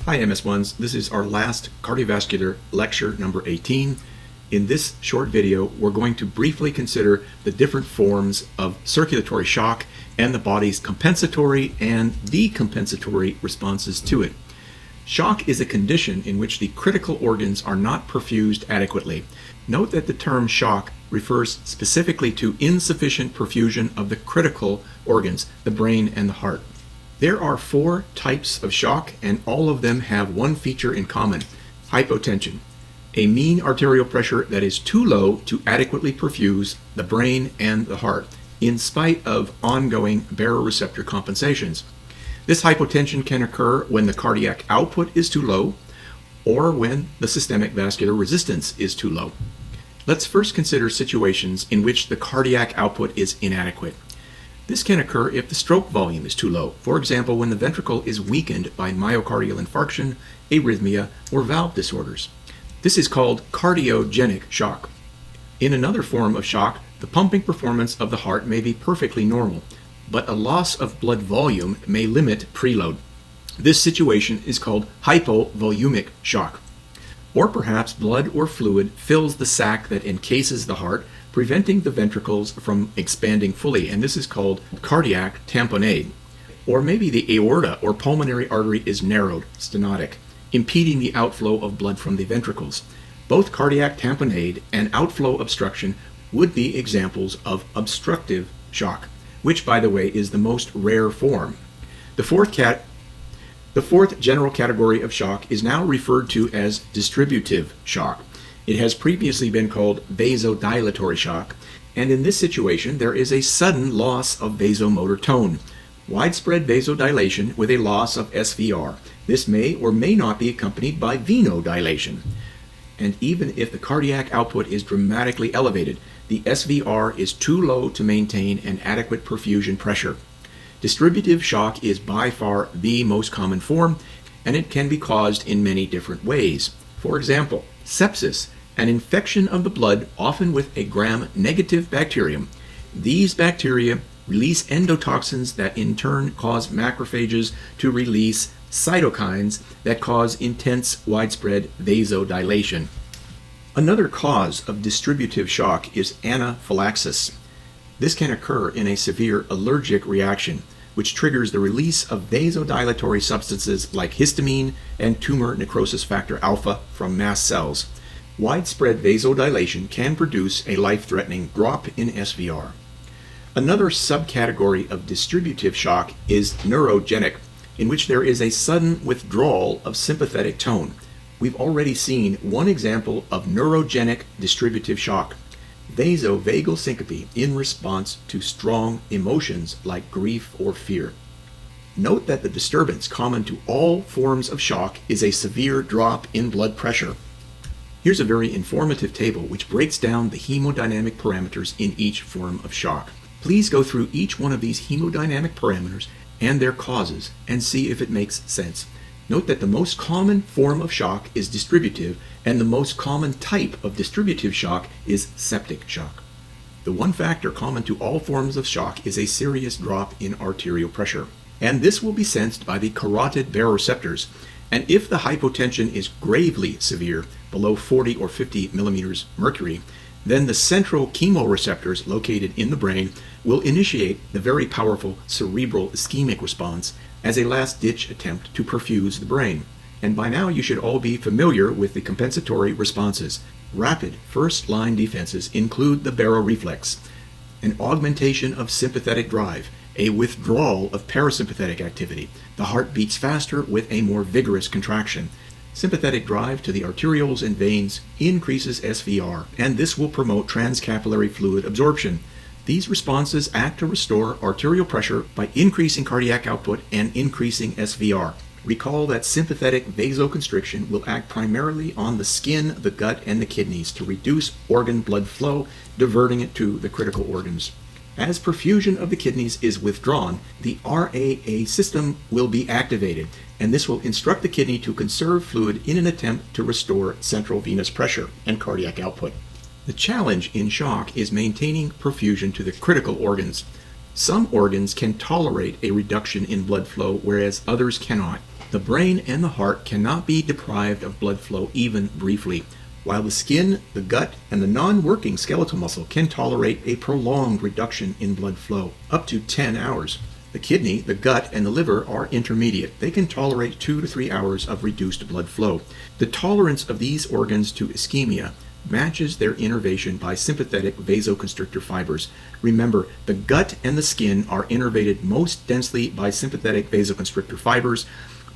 Hi MS1s, this is our last cardiovascular lecture number 18. In this short video, we're going to briefly consider the different forms of circulatory shock and the body's compensatory and decompensatory responses to it. Shock is a condition in which the critical organs are not perfused adequately. Note that the term shock refers specifically to insufficient perfusion of the critical organs, the brain and the heart. There are 4 types of shock, and all of them have one feature in common: hypotension, a mean arterial pressure that is too low to adequately perfuse the brain and the heart, in spite of ongoing baroreceptor compensations. This hypotension can occur when the cardiac output is too low, or when the systemic vascular resistance is too low. Let's first consider situations in which the cardiac output is inadequate. This can occur if the stroke volume is too low, for example when the ventricle is weakened by myocardial infarction, arrhythmia, or valve disorders. This is called cardiogenic shock. In another form of shock, the pumping performance of the heart may be perfectly normal, but a loss of blood volume may limit preload. This situation is called hypovolumic shock. Or perhaps blood or fluid fills the sac that encases the heart, preventing the ventricles from expanding fully, and this is called cardiac tamponade. Or maybe the aorta or pulmonary artery is narrowed, stenotic, impeding the outflow of blood from the ventricles. Both cardiac tamponade and outflow obstruction would be examples of obstructive shock, which, by the way, is the most rare form. The fourth general category of shock is now referred to as distributive shock. It has previously been called vasodilatory shock, and in this situation there is a sudden loss of vasomotor tone, widespread vasodilation with a loss of SVR. This may or may not be accompanied by venodilation. And even if the cardiac output is dramatically elevated, the SVR is too low to maintain an adequate perfusion pressure. Distributive shock is by far the most common form, and it can be caused in many different ways. For example, sepsis, an infection of the blood, often with a gram-negative bacterium. These bacteria release endotoxins that in turn cause macrophages to release cytokines that cause intense, widespread vasodilation. Another cause of distributive shock is anaphylaxis. This can occur in a severe allergic reaction, which triggers the release of vasodilatory substances like histamine and tumor necrosis factor alpha from mast cells. Widespread vasodilation can produce a life-threatening drop in SVR. Another subcategory of distributive shock is neurogenic, in which there is a sudden withdrawal of sympathetic tone. We've already seen one example of neurogenic distributive shock: vasovagal syncope in response to strong emotions like grief or fear. Note that the disturbance common to all forms of shock is a severe drop in blood pressure. Here's a very informative table which breaks down the hemodynamic parameters in each form of shock. Please go through each one of these hemodynamic parameters and their causes and see if it makes sense. Note that the most common form of shock is distributive, and the most common type of distributive shock is septic shock. The one factor common to all forms of shock is a serious drop in arterial pressure, and this will be sensed by the carotid baroreceptors. And if the hypotension is gravely severe, below 40 or 50 millimeters mercury, then the central chemoreceptors located in the brain will initiate the very powerful cerebral ischemic response as a last-ditch attempt to perfuse the brain. And by now you should all be familiar with the compensatory responses. Rapid first-line defenses include the baroreflex, an augmentation of sympathetic drive, a withdrawal of parasympathetic activity. The heart beats faster with a more vigorous contraction. Sympathetic drive to the arterioles and veins increases SVR, and this will promote transcapillary fluid absorption. These responses act to restore arterial pressure by increasing cardiac output and increasing SVR. Recall that sympathetic vasoconstriction will act primarily on the skin, the gut, and the kidneys to reduce organ blood flow, diverting it to the critical organs. As perfusion of the kidneys is withdrawn, the RAA system will be activated, and this will instruct the kidney to conserve fluid in an attempt to restore central venous pressure and cardiac output. The challenge in shock is maintaining perfusion to the critical organs. Some organs can tolerate a reduction in blood flow, whereas others cannot. The brain and the heart cannot be deprived of blood flow even briefly, while the skin, the gut, and the non-working skeletal muscle can tolerate a prolonged reduction in blood flow, up to 10 hours. The kidney, the gut, and the liver are intermediate. They can tolerate 2 to 3 hours of reduced blood flow. The tolerance of these organs to ischemia matches their innervation by sympathetic vasoconstrictor fibers. Remember, the gut and the skin are innervated most densely by sympathetic vasoconstrictor fibers,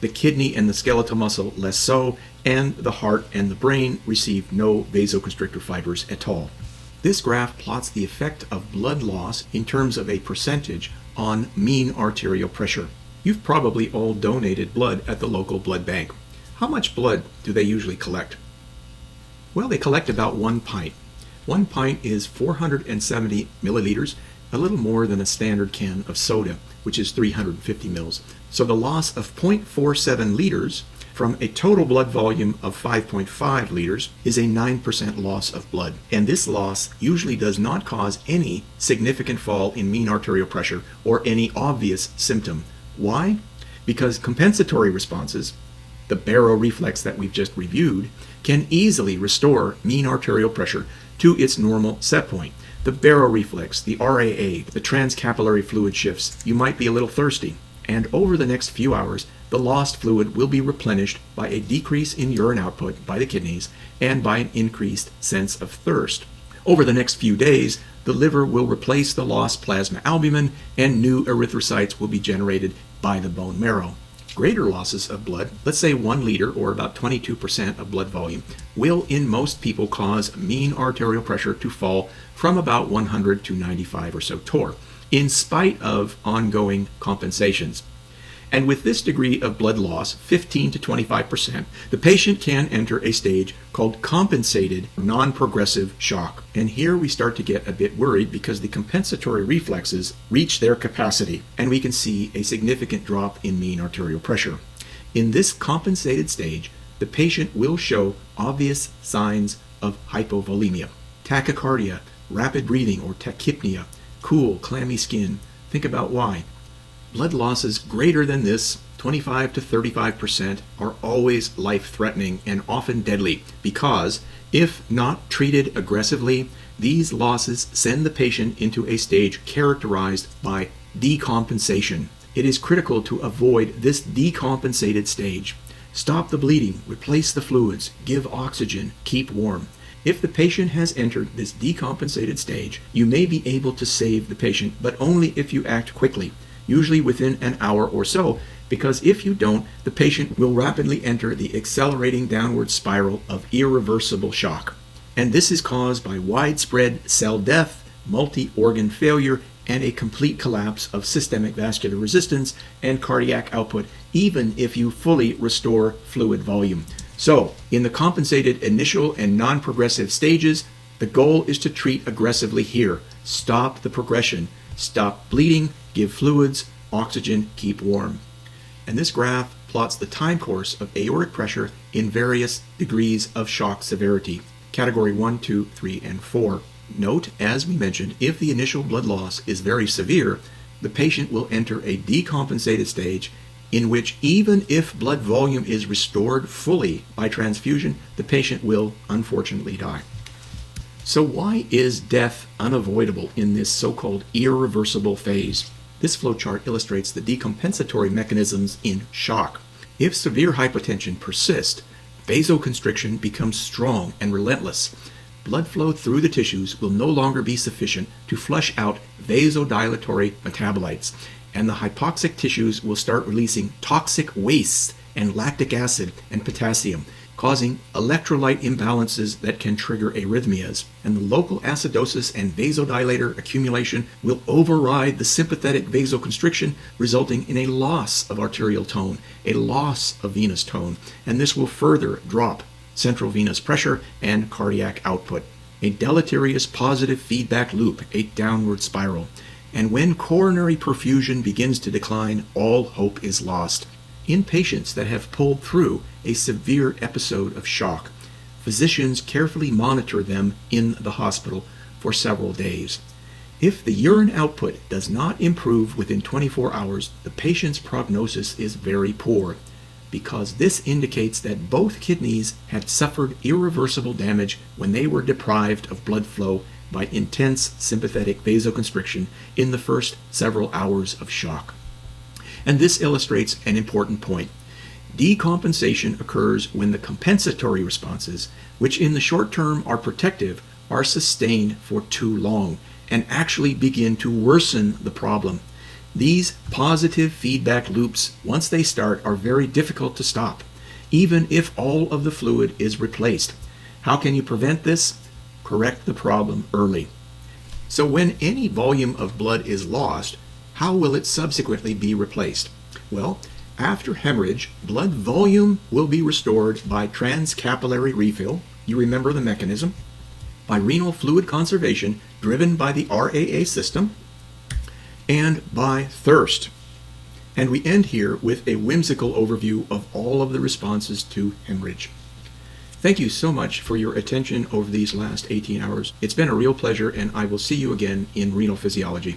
the kidney and the skeletal muscle less so, and the heart and the brain receive no vasoconstrictor fibers at all. This graph plots the effect of blood loss in terms of a percentage on mean arterial pressure. You've probably all donated blood at the local blood bank. How much blood do they usually collect? Well, they collect about 1 pint. 1 pint is 470 milliliters, a little more than a standard can of soda, which is 350 mils. So the loss of 0.47 liters from a total blood volume of 5.5 liters is a 9% loss of blood. And this loss usually does not cause any significant fall in mean arterial pressure or any obvious symptom. Why? Because compensatory responses, the baroreflex that we've just reviewed, can easily restore mean arterial pressure to its normal set point. The baroreflex, the RAA, the transcapillary fluid shifts. You might be a little thirsty, and over the next few hours, the lost fluid will be replenished by a decrease in urine output by the kidneys and by an increased sense of thirst. Over the next few days, the liver will replace the lost plasma albumin and new erythrocytes will be generated by the bone marrow. Greater losses of blood, let's say 1 liter or about 22% of blood volume, will in most people cause mean arterial pressure to fall from about 100 to 95 or so torr, in spite of ongoing compensations. And with this degree of blood loss, 15 to 25%, the patient can enter a stage called compensated non-progressive shock. And here we start to get a bit worried because the compensatory reflexes reach their capacity, and we can see a significant drop in mean arterial pressure. In this compensated stage, the patient will show obvious signs of hypovolemia, tachycardia, rapid breathing or tachypnea, cool, clammy skin. Think about why. Blood losses greater than this, 25 to 35%, are always life-threatening and often deadly because, if not treated aggressively, these losses send the patient into a stage characterized by decompensation. It is critical to avoid this decompensated stage. Stop the bleeding, replace the fluids, give oxygen, keep warm. If the patient has entered this decompensated stage, you may be able to save the patient, but only if you act quickly, usually within an hour or so, because if you don't, the patient will rapidly enter the accelerating downward spiral of irreversible shock. And this is caused by widespread cell death, multi-organ failure, and a complete collapse of systemic vascular resistance and cardiac output, even if you fully restore fluid volume. So, in the compensated initial and non-progressive stages, the goal is to treat aggressively here. Stop the progression. Stop bleeding, give fluids, oxygen, keep warm. And this graph plots the time course of aortic pressure in various degrees of shock severity, category 1, 2, 3, and 4. Note, as we mentioned, if the initial blood loss is very severe, the patient will enter a decompensated stage in which even if blood volume is restored fully by transfusion, the patient will unfortunately die. So why is death unavoidable in this so-called irreversible phase? This flowchart illustrates the decompensatory mechanisms in shock. If severe hypotension persists, vasoconstriction becomes strong and relentless. Blood flow through the tissues will no longer be sufficient to flush out vasodilatory metabolites, and the hypoxic tissues will start releasing toxic wastes and lactic acid and potassium, causing electrolyte imbalances that can trigger arrhythmias, and the local acidosis and vasodilator accumulation will override the sympathetic vasoconstriction, resulting in a loss of arterial tone, a loss of venous tone, and this will further drop central venous pressure and cardiac output. A deleterious positive feedback loop, a downward spiral. And when coronary perfusion begins to decline, all hope is lost. In patients that have pulled through a severe episode of shock, physicians carefully monitor them in the hospital for several days. If the urine output does not improve within 24 hours, the patient's prognosis is very poor. because this indicates that both kidneys had suffered irreversible damage when they were deprived of blood flow by intense sympathetic vasoconstriction in the first several hours of shock. And this illustrates an important point. Decompensation occurs when the compensatory responses, which in the short term are protective, are sustained for too long and actually begin to worsen the problem. These positive feedback loops, once they start, are very difficult to stop, even if all of the fluid is replaced. How can you prevent this? Correct the problem early. So when any volume of blood is lost, how will it subsequently be replaced? Well, after hemorrhage, blood volume will be restored by transcapillary refill. You remember the mechanism. By renal fluid conservation driven by the RAA system, and by thirst. And we end here with a whimsical overview of all of the responses to hemorrhage. Thank you so much for your attention over these last 18 hours. It's been a real pleasure, and I will see you again in renal physiology.